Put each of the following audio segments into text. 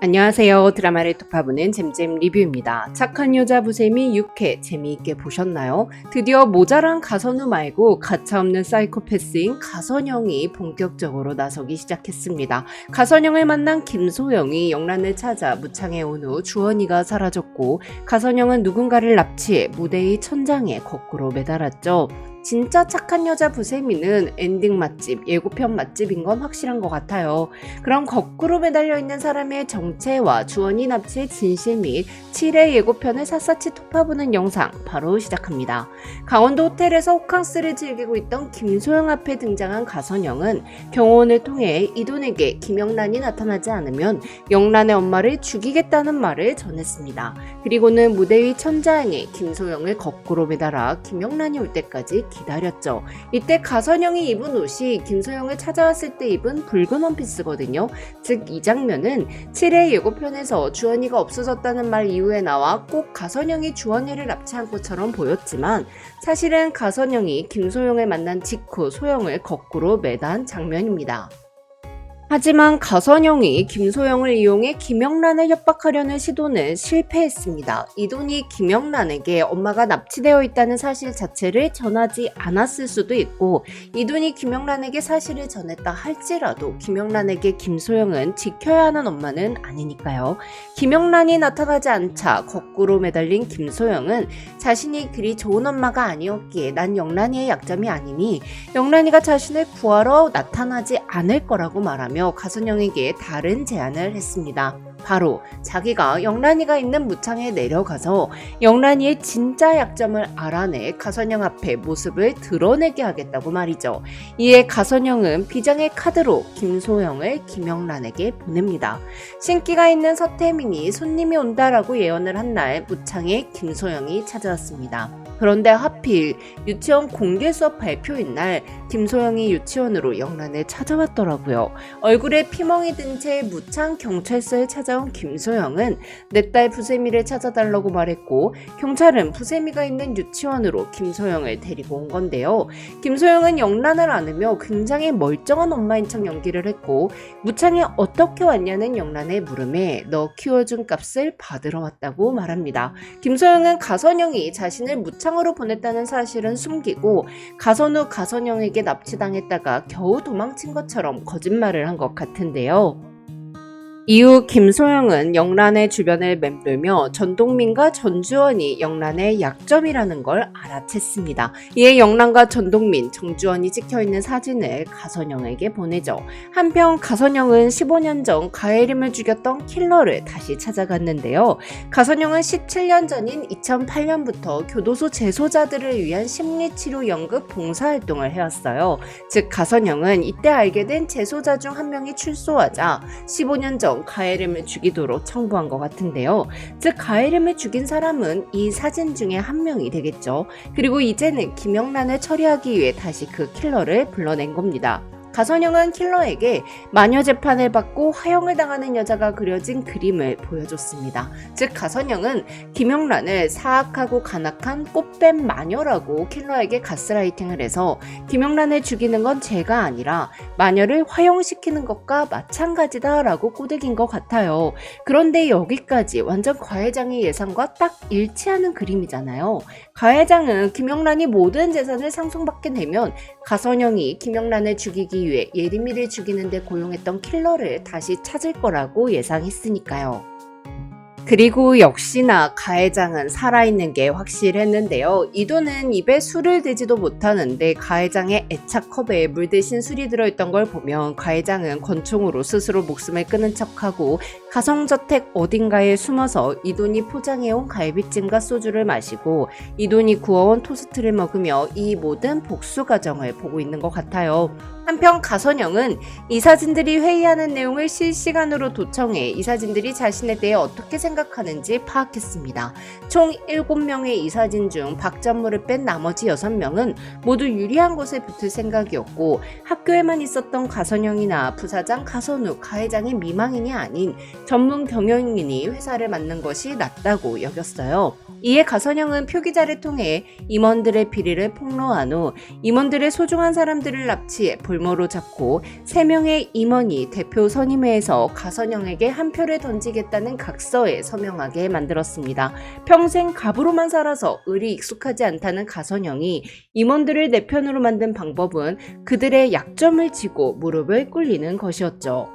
안녕하세요. 드라마를 톱파보는 잼잼 리뷰입니다. 착한 여자 부세미 6회 재미있게 보셨나요? 드디어 모자란 가선우 말고 가차없는 사이코패스인 가선영이 본격적으로 나서기 시작했습니다. 가선영을 만난 김소영이 영란을 찾아 무창에 온 후 주원이가 사라졌고 가선영은 누군가를 납치해 무대의 천장에 거꾸로 매달았죠. 진짜 착한 여자 부세미는 엔딩 맛집, 예고편 맛집인 건 확실한 것 같아요. 그럼 거꾸로 매달려 있는 사람의 정체와 주원이 납치의 진실 및 7회 예고편을 샅샅이 톱파보는 영상 바로 시작합니다. 강원도 호텔에서 호캉스를 즐기고 있던 김소영 앞에 등장한 가선영은 경호원을 통해 이돈에게 김영란이 나타나지 않으면 영란의 엄마를 죽이겠다는 말을 전했습니다. 그리고는 무대 위 천장에 김소영을 거꾸로 매달아 김영란이 올 때까지 기다렸죠. 이때 가선영이 입은 옷이 김소영을 찾아왔을 때 입은 붉은 원피스거든요. 즉 이 장면은 7회 예고편에서 주원이가 없어졌다는 말 이후에 나와 꼭 가선영이 주원이를 납치한 것처럼 보였지만 사실은 가선영이 김소영을 만난 직후 소영을 거꾸로 매단 장면입니다. 하지만 가선영이 김소영을 이용해 김영란을 협박하려는 시도는 실패했습니다. 이돈이 김영란에게 엄마가 납치되어 있다는 사실 자체를 전하지 않았을 수도 있고 이돈이 김영란에게 사실을 전했다 할지라도 김영란에게 김소영은 지켜야 하는 엄마는 아니니까요. 김영란이 나타나지 않자 거꾸로 매달린 김소영은 자신이 그리 좋은 엄마가 아니었기에 난 영란이의 약점이 아니니 영란이가 자신을 구하러 나타나지 않을 거라고 말하며 가선영에게 다른 제안을 했습니다. 바로 자기가 영란이가 있는 무창에 내려가서 영란이의 진짜 약점을 알아내 가선영 앞에 모습을 드러내게 하겠다고 말이죠. 이에 가선영은 비장의 카드로 김소영을 김영란에게 보냅니다. 신기가 있는 서태민이 손님이 온다라고 예언을 한 날 무창에 김소영이 찾아왔습니다. 그런데 하필 유치원 공개 수업 발표인 날 김소영이 유치원으로 영란을 찾아왔더라고요. 얼굴에 피멍이 든 채 무창 경찰서에 찾아온 김소영은 내 딸 부세미를 찾아달라고 말했고 경찰은 부세미가 있는 유치원으로 김소영을 데리고 온 건데요. 김소영은 영란을 안으며 굉장히 멀쩡한 엄마인 척 연기를 했고 무창에 어떻게 왔냐는 영란의 물음에 너 키워준 값을 받으러 왔다고 말합니다. 김소영은 가선영이 자신을 무창으로 보냈다는 사실은 숨기고 가선우 가선영에게 납치당했다가 겨우 도망친 것처럼 거짓말을 한 것 같은데요. 이후 김소영은 영란의 주변을 맴돌며 전동민과 전주원이 영란의 약점이라는 걸 알아챘습니다. 이에 영란과 전동민, 정주원이 찍혀있는 사진을 가선영에게 보내죠. 한편 가선영은 15년 전 가혜림을 죽였던 킬러를 다시 찾아갔는데요. 가선영은 17년 전인 2008년부터 교도소 재소자들을 위한 심리치료 연극 봉사활동을 해왔어요. 즉 가선영은 이때 알게 된 재소자 중 한 명이 출소하자 15년 전 가혜림을 죽이도록 청부한 것 같은데요. 즉 가혜림을 죽인 사람은 이 사진 중에 한 명이 되겠죠. 그리고 이제는 김영란을 처리하기 위해 다시 그 킬러를 불러낸 겁니다. 가선영은 킬러에게 마녀 재판을 받고 화형을 당하는 여자가 그려진 그림을 보여줬습니다. 즉 가선영은 김영란을 사악하고 간악한 꽃뱀 마녀라고 킬러에게 가스라이팅을 해서 김영란을 죽이는 건 죄가 아니라 마녀를 화형시키는 것과 마찬가지다라고 꼬드긴 것 같아요. 그런데 여기까지 완전 과회장의 예상과 딱 일치하는 그림이잖아요. 과회장은 김영란이 모든 재산을 상속받게 되면 가선영이 김영란을 죽이기 위해 예림이를 죽이는데 고용했던 킬러를 다시 찾을 거라고 예상했으니까요. 그리고 역시나 가회장은 살아있는 게 확실했는데요. 이돈은 입에 술을 대지도 못하는데 가회장의 애착컵에 물 대신 술이 들어있던 걸 보면 가회장은 권총으로 스스로 목숨을 끊은 척하고 가성저택 어딘가에 숨어서 이돈이 포장해온 갈비찜과 소주를 마시고 이돈이 구워온 토스트를 먹으며 이 모든 복수 과정을 보고 있는 것 같아요. 한편 가선영은 이 사진들이 회의하는 내용을 실시간으로 도청해 이 사진들이 자신에 대해 어떻게 생각하는지 파악했습니다. 총 7명의 이 사진 중 박전무를 뺀 나머지 6명은 모두 유리한 곳에 붙을 생각이었고 학교에만 있었던 가선영이나 부사장 가선우, 가회장의 미망인이 아닌 전문 경영인이 회사를 맡는 것이 낫다고 여겼어요. 이에 가선영은 표기자를 통해 임원들의 비리를 폭로한 후 임원들의 소중한 사람들을 납치해 볼모로 잡고 3명의 임원이 대표 선임회에서 가선영에게 한 표를 던지겠다는 각서에 서명하게 만들었습니다. 평생 갑으로만 살아서 을이 익숙하지 않다는 가선영이 임원들을 내 편으로 만든 방법은 그들의 약점을 지고 무릎을 꿇리는 것이었죠.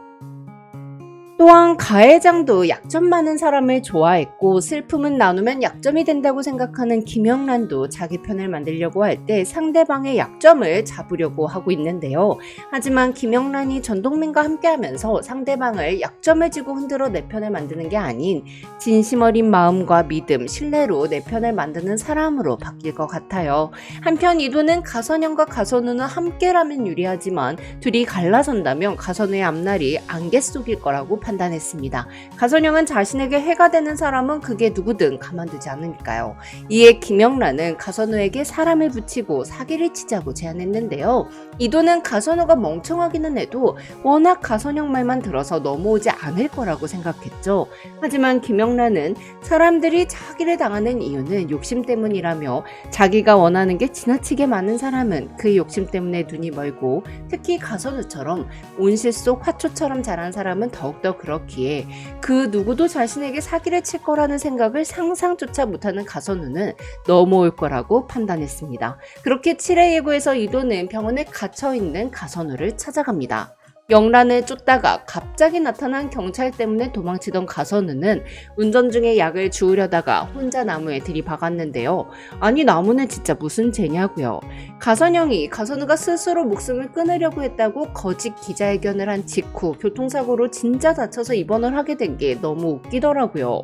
또한 가회장도 약점 많은 사람을 좋아했고 슬픔은 나누면 약점이 된다고 생각하는 김영란도 자기 편을 만들려고 할 때 상대방의 약점을 잡으려고 하고 있는데요. 하지만 김영란이 전동민과 함께하면서 상대방을 약점을 지고 흔들어 내 편을 만드는 게 아닌 진심 어린 마음과 믿음, 신뢰로 내 편을 만드는 사람으로 바뀔 것 같아요. 한편 이도는 가선영과 가선우는 함께라면 유리하지만 둘이 갈라선다면 가선우의 앞날이 안개 속일 거라고 판단했습니다. 가선영은 자신에게 해가 되는 사람은 그게 누구든 가만두지 않으니까요. 이에 김영란은 가선우에게 사람을 붙이고 사기를 치자고 제안했는데요. 이도는 가선우가 멍청하기는 해도 워낙 가선영 말만 들어서 넘어오지 않을 거라고 생각했죠. 하지만 김영란은 사람들이 사기를 당하는 이유는 욕심 때문이라며 자기가 원하는 게 지나치게 많은 사람은 그 욕심 때문에 눈이 멀고 특히 가선우처럼 온실 속 화초처럼 자란 사람은 더욱더 그렇기에 그 누구도 자신에게 사기를 칠 거라는 생각을 상상조차 못하는 가선우는 넘어올 거라고 판단했습니다. 그렇게 7회 예고에서 이도는 병원에 갇혀있는 가선우를 찾아갑니다. 영란을 쫓다가 갑자기 나타난 경찰 때문에 도망치던 가선우는 운전 중에 약을 주우려다가 혼자 나무에 들이박았는데요. 아니 나무는 진짜 무슨 죄냐고요. 가선영이 가선우가 스스로 목숨을 끊으려고 했다고 거짓 기자회견을 한 직후 교통사고로 진짜 다쳐서 입원을 하게 된 게 너무 웃기더라고요.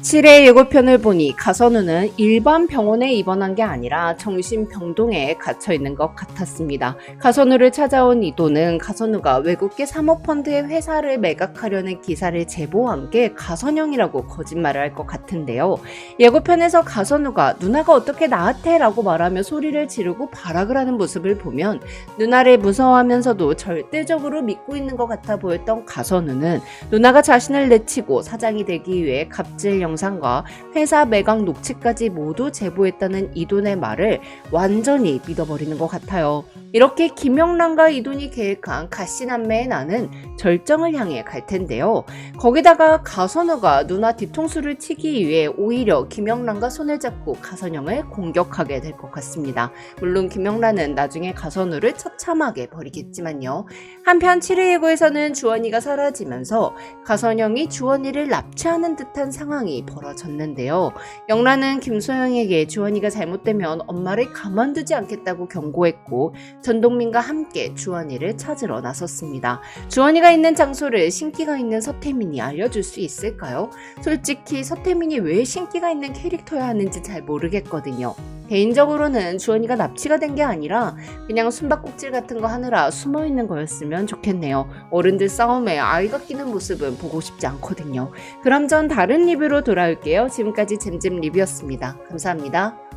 7회 예고편을 보니 가선우는 일반 병원에 입원한 게 아니라 정신병동에 갇혀있는 것 같았습니다. 가선우를 찾아온 이도는 가선우가 외국계 사모펀드의 회사를 매각하려는 기사를 제보한 게 가선영이라고 거짓말을 할 것 같은데요. 예고편에서 가선우가 누나가 어떻게 나한테 라고 말하며 소리를 지르고 발악을 하는 모습을 보면 누나를 무서워하면서도 절대적으로 믿고 있는 것 같아 보였던 가선우는 누나가 자신을 내치고 사장이 되기 위해 갑질 영상과 회사 매각 녹취까지 모두 제보했다는 이돈의 말을 완전히 믿어버리는 것 같아요. 이렇게 김영란과 이돈이 계획한 가시남매의 나는 절정을 향해 갈 텐데요. 거기다가 가선우가 누나 뒤통수를 치기 위해 오히려 김영란과 손을 잡고 가선영을 공격하게 될 것 같습니다. 물론 김영란은 나중에 가선우를 처참하게 버리겠지만요. 한편 7회 예고에서는 주원이가 사라지면서 가선영이 주원이를 납치하는 듯한 상황이 벌어졌는데요. 영란은 김소영에게 주원이가 잘못되면 엄마를 가만두지 않겠다고 경고했고 전동민과 함께 주원이를 찾으러 나섰습니다. 주원이가 있는 장소를 신기가 있는 서태민이 알려줄 수 있을까요? 솔직히 서태민이 왜 신기가 있는 캐릭터여야 하는지 잘 모르겠거든요. 개인적으로는 주원이가 납치가 된 게 아니라 그냥 숨바꼭질 같은 거 하느라 숨어있는 거였으면 좋겠네요. 어른들 싸움에 아이가 끼는 모습은 보고 싶지 않거든요. 그럼 전 다른 리뷰로 돌아올게요. 지금까지 잼잼 리뷰였습니다. 감사합니다.